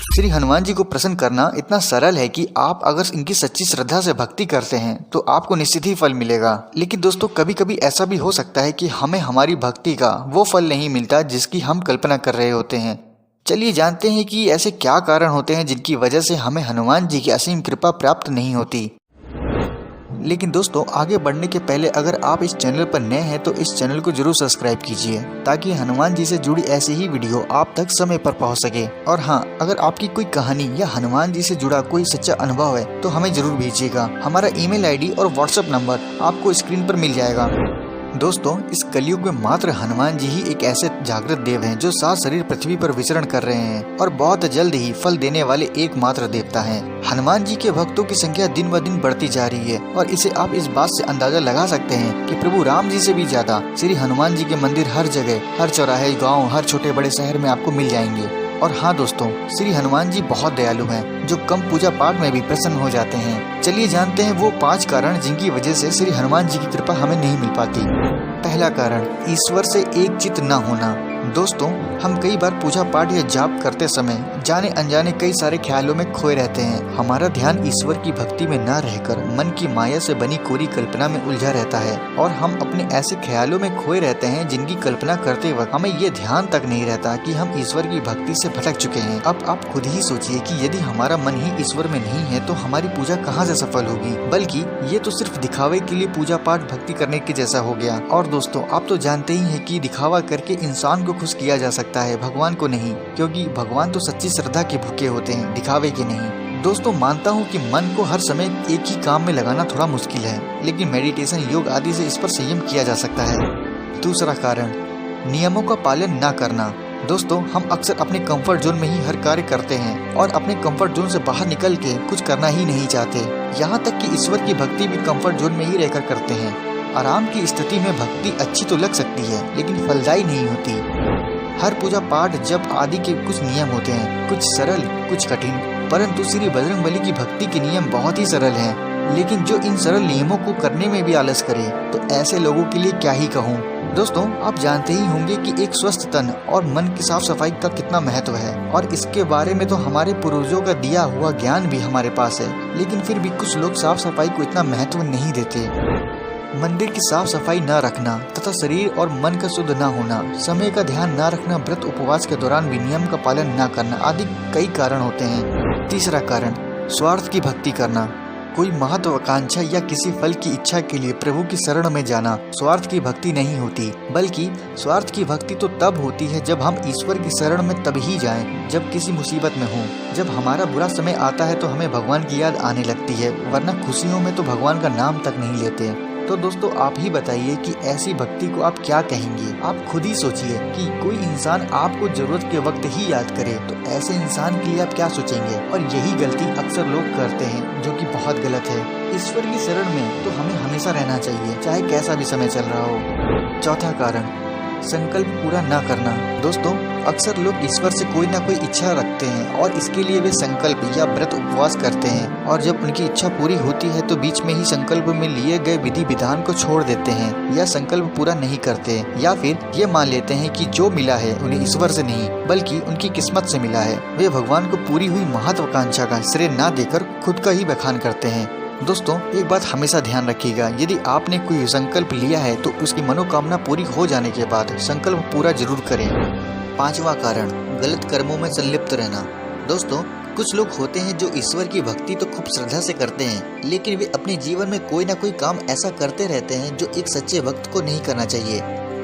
श्री हनुमान जी को प्रसन्न करना इतना सरल है कि आप अगर इनकी सच्ची श्रद्धा से भक्ति करते हैं तो आपको निश्चित ही फल मिलेगा। लेकिन दोस्तों कभी कभी ऐसा भी हो सकता है कि हमें हमारी भक्ति का वो फल नहीं मिलता जिसकी हम कल्पना कर रहे होते हैं। चलिए जानते हैं कि ऐसे क्या कारण होते हैं जिनकी वजह से हमें हनुमान जी की असीम कृपा प्राप्त नहीं होती। लेकिन दोस्तों आगे बढ़ने के पहले अगर आप इस चैनल पर नए हैं तो इस चैनल को जरूर सब्सक्राइब कीजिए ताकि हनुमान जी से जुड़ी ऐसी ही वीडियो आप तक समय पर पहुंच सके। और हाँ, अगर आपकी कोई कहानी या हनुमान जी से जुड़ा कोई सच्चा अनुभव है तो हमें जरूर भेजिएगा। हमारा ईमेल आईडी और व्हाट्सएप नंबर आपको स्क्रीन पर मिल जाएगा। दोस्तों इस कलयुग में मात्र हनुमान जी ही एक ऐसे जागृत देव हैं जो 7 शरीर पृथ्वी पर विचरण कर रहे हैं और बहुत जल्द ही फल देने वाले एकमात्र देवता हैं। हनुमान जी के भक्तों की संख्या दिन ब दिन बढ़ती जा रही है और इसे आप इस बात से अंदाजा लगा सकते हैं कि प्रभु राम जी से भी ज्यादा श्री हनुमान जी के मंदिर हर जगह, हर चौराहे, गाँव, हर छोटे बड़े शहर में आपको मिल जाएंगे। और हाँ दोस्तों, श्री हनुमान जी बहुत दयालु हैं जो कम पूजा पाठ में भी प्रसन्न हो जाते हैं। चलिए जानते हैं वो 5 कारण जिनकी वजह से श्री हनुमान जी की कृपा हमें नहीं मिल पाती। पहला कारण, ईश्वर से एक चित्त न होना। दोस्तों हम कई बार पूजा पाठ या जाप करते समय जाने अनजाने कई सारे ख्यालों में खोए रहते हैं। हमारा ध्यान ईश्वर की भक्ति में न रहकर मन की माया से बनी कोरी कल्पना में उलझा रहता है और हम अपने ऐसे ख्यालों में खोए रहते हैं जिनकी कल्पना करते वक्त हमें ये ध्यान तक नहीं रहता कि हम ईश्वर की भक्ति से भटक चुके हैं। अब आप खुद ही सोचिए कि यदि हमारा मन ही ईश्वर में नहीं है तो हमारी पूजा कहाँ से सफल होगी, बल्कि ये तो सिर्फ दिखावे के लिए पूजा पाठ भक्ति करने के जैसा हो गया। और दोस्तों आप तो जानते ही हैं कि दिखावा करके इंसान को खुश किया जा सकता है, भगवान को नहीं, क्योंकि भगवान तो सच्ची श्रद्धा के भूखे होते हैं, दिखावे के नहीं। दोस्तों मानता हूँ कि मन को हर समय एक ही काम में लगाना थोड़ा मुश्किल है, लेकिन मेडिटेशन, योग आदि से इस पर संयम किया जा सकता है। दूसरा कारण, नियमों का पालन न करना। दोस्तों हम अक्सर अपने कंफर्ट जोन में ही हर कार्य करते हैं और अपने कंफर्ट जोन से बाहर निकल के कुछ करना ही नहीं चाहते। यहाँ तक कि ईश्वर की भक्ति भी कंफर्ट जोन में ही रहकर करते हैं। आराम की स्थिति में भक्ति अच्छी तो लग सकती है लेकिन फलदायी नहीं होती। हर पूजा पाठ, जप आदि के कुछ नियम होते हैं, कुछ सरल कुछ कठिन, परंतु श्री बजरंगबली की भक्ति के नियम बहुत ही सरल हैं। लेकिन जो इन सरल नियमों को करने में भी आलस करे तो ऐसे लोगों के लिए क्या ही कहूँ। दोस्तों आप जानते ही होंगे कि एक स्वस्थ तन और मन की साफ सफाई का कितना महत्व है और इसके बारे में तो हमारे पूर्वजों का दिया हुआ ज्ञान भी हमारे पास है, लेकिन फिर भी कुछ लोग साफ सफाई को इतना महत्व नहीं देते। मंदिर की साफ सफाई न रखना तथा शरीर और मन का शुद्ध न होना, समय का ध्यान न रखना, व्रत उपवास के दौरान भी नियम का पालन न करना आदि कई कारण होते हैं। तीसरा कारण, स्वार्थ की भक्ति करना। कोई महत्वाकांक्षा या किसी फल की इच्छा के लिए प्रभु की शरण में जाना स्वार्थ की भक्ति नहीं होती, बल्कि स्वार्थ की भक्ति तो तब होती है जब हम ईश्वर की शरण में तब ही जाएं जब किसी मुसीबत में हो। जब हमारा बुरा समय आता है तो हमें भगवान की याद आने लगती है, वरना खुशियों में तो भगवान का नाम तक नहीं लेते। तो दोस्तों आप ही बताइए कि ऐसी भक्ति को आप क्या कहेंगे। आप खुद ही सोचिए कि कोई इंसान आपको जरूरत के वक्त ही याद करे तो ऐसे इंसान के लिए आप क्या सोचेंगे। और यही गलती अक्सर लोग करते हैं जो कि बहुत गलत है। ईश्वर की शरण में तो हमें हमेशा रहना चाहिए, चाहे कैसा भी समय चल रहा हो। चौथा कारण, संकल्प पूरा न करना। दोस्तों अक्सर लोग ईश्वर से कोई ना कोई इच्छा रखते हैं और इसके लिए वे संकल्प या व्रत उपवास करते हैं और जब उनकी इच्छा पूरी होती है तो बीच में ही संकल्प में लिए गए विधि विधान को छोड़ देते हैं या संकल्प पूरा नहीं करते, या फिर ये मान लेते हैं कि जो मिला है उन्हें ईश्वर से नहीं बल्कि उनकी किस्मत से मिला है। वे भगवान को पूरी हुई महत्वाकांक्षा का श्रेय न देकर खुद का ही बखान करते हैं। दोस्तों एक बात हमेशा ध्यान रखिएगा, यदि आपने कोई संकल्प लिया है तो उसकी मनोकामना पूरी हो जाने के बाद संकल्प पूरा जरूर करें। पांचवा कारण, गलत कर्मों में संलिप्त रहना। दोस्तों कुछ लोग होते हैं जो ईश्वर की भक्ति तो खूब श्रद्धा से करते हैं, लेकिन वे अपने जीवन में कोई ना कोई काम ऐसा करते रहते हैं जो एक सच्चे भक्त को नहीं करना चाहिए।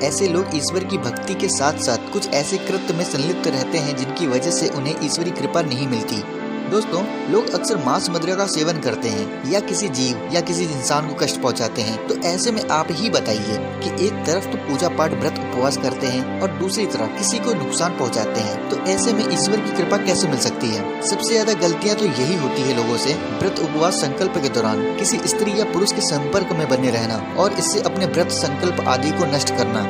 ऐसे लोग ईश्वर की भक्ति के साथ साथ कुछ ऐसे कृत्य में संलिप्त रहते हैं जिनकी वजह से उन्हें ईश्वरी कृपा नहीं मिलती। दोस्तों लोग अक्सर मांस मदिरा का सेवन करते हैं या किसी जीव या किसी इंसान को कष्ट पहुंचाते हैं। तो ऐसे में आप ही बताइए कि एक तरफ तो पूजा पाठ व्रत उपवास करते हैं और दूसरी तरफ किसी को नुकसान पहुंचाते हैं, तो ऐसे में ईश्वर की कृपा कैसे मिल सकती है। सबसे ज्यादा गलतियां तो यही होती है लोगों से व्रत उपवास संकल्प के दौरान किसी स्त्री या पुरुष के संपर्क में बने रहना और इससे अपने व्रत संकल्प आदि को नष्ट करना।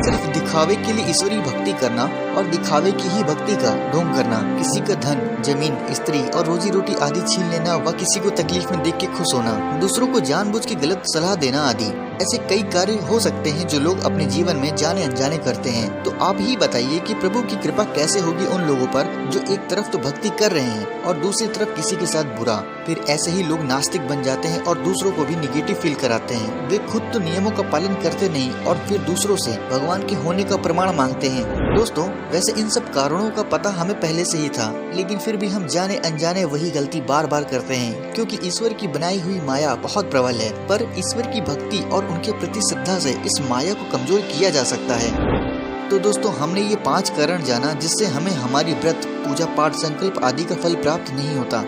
सिर्फ दिखावे के लिए ईश्वरीय भक्ति करना और दिखावे की ही भक्ति का ढोंग करना, किसी का धन, जमीन, स्त्री और रोजी रोटी आदि छीन लेना व किसी को तकलीफ में देख के खुश होना, दूसरों को जानबूझ के गलत सलाह देना आदि ऐसे कई कार्य हो सकते हैं जो लोग अपने जीवन में जाने अनजाने करते हैं। तो आप ही बताइए कि प्रभु की कृपा कैसे होगी उन लोगों पर जो एक तरफ तो भक्ति कर रहे हैं और दूसरी तरफ किसी के साथ बुरा। फिर ऐसे ही लोग नास्तिक बन जाते हैं और दूसरों को भी निगेटिव फील कराते हैं। वे खुद तो नियमों का पालन करते नहीं और फिर दूसरों से भगवान के होने का प्रमाण मांगते हैं। दोस्तों, वैसे इन सब कारणों का पता हमें पहले से ही था, लेकिन फिर भी हम जाने अनजाने वही गलती बार बार करते हैं, क्योंकि ईश्वर की बनाई हुई माया बहुत प्रबल है। पर ईश्वर की भक्ति और उनके प्रति श्रद्धा से इस माया को कमजोर किया जा सकता है। तो दोस्तों, हमने ये 5 कारण जाना जिससे हमें हमारी व्रत, पूजा पाठ, संकल्प आदि का फल प्राप्त नहीं होता।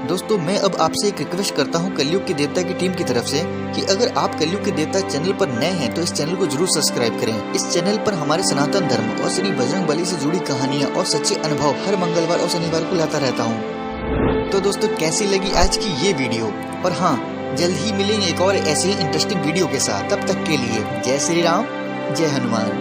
दोस्तों, मैं अब आपसे एक रिक्वेस्ट करता हूँ कलयुग के देवता की टीम की तरफ से कि अगर आप कलयुग के देवता चैनल पर नए हैं तो इस चैनल को जरूर सब्सक्राइब करें। इस चैनल पर हमारे सनातन धर्म और श्री बजरंगबली से जुड़ी कहानियाँ और सच्चे अनुभव हर मंगलवार और शनिवार को लाता रहता हूँ। तो दोस्तों, कैसी लगी आज की ये वीडियो? और हाँ, जल्द ही मिलेंगे एक और ऐसे ही इंटरेस्टिंग वीडियो के साथ। तब तक के लिए जय श्री राम, जय हनुमान।